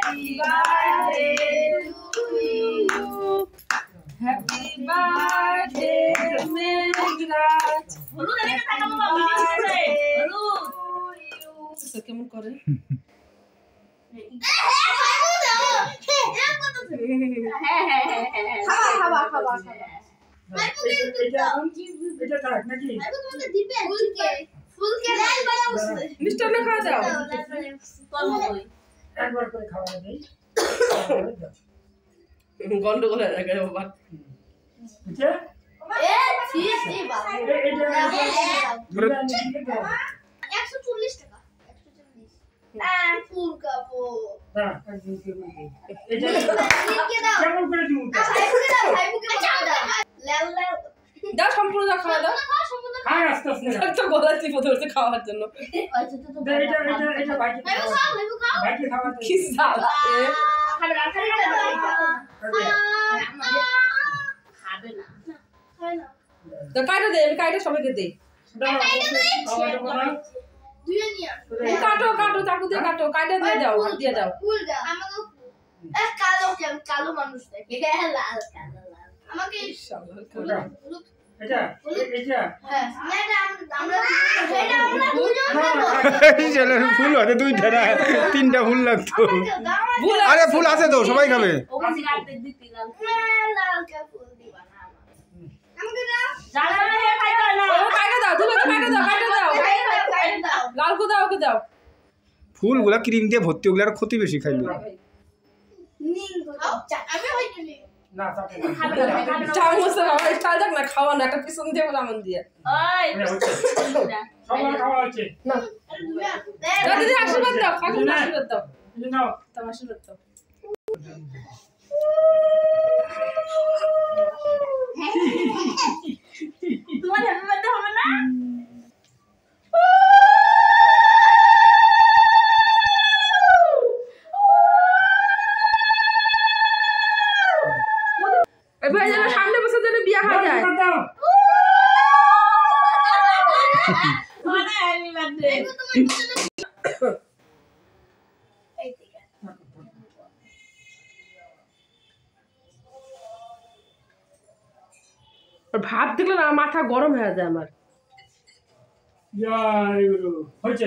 Happy birthday, Megraj. হলু দেখে তাকাবো বাবা ভিডিওতে হলু তো কেমন করে মিষ্টান্ন খাওয়া দাও একবার করে খাওয়া দেই গন্ডগোল হয়ে গেল বাবা বুঝছে দাও সম্পূর্ণ খাওয়া দাও তো গলা চিপে ধরছে খাওয়ার জন্য কি জ্বালা তো কাটা দে আমি কাটা সবাইকে দেই কাটো কাটো চাকু দিয়ে কাটো কাটা দিয়ে দাও হাত দিয়ে দাও কালো মানুষ আমাকে ফুল হতে দুইটা না তিনটা ফুল লাগতো আরে ফুল আছে তো সবাই খাবে ফুলগুলা ক্রিম দিয়ে ভর্তি ওগুলো আর ক্ষতি বেশি খাইবে খাওয়ানো একটা পিছন দিয়ে বলে আমন দিয়ে আশীর্বাদ দাও আশীর্বাদ দাও আশীর্বাদ দাও তোমার হ্যাপি বার্থডে হবে না ভাই যেন সামনে বছর যেন বিয়ে হয়ে যায় হ্যাপি বার্থডে ভাত দেখলে না মাথা গরম হয়ে যায় আমার জয় গুরু হয়েছে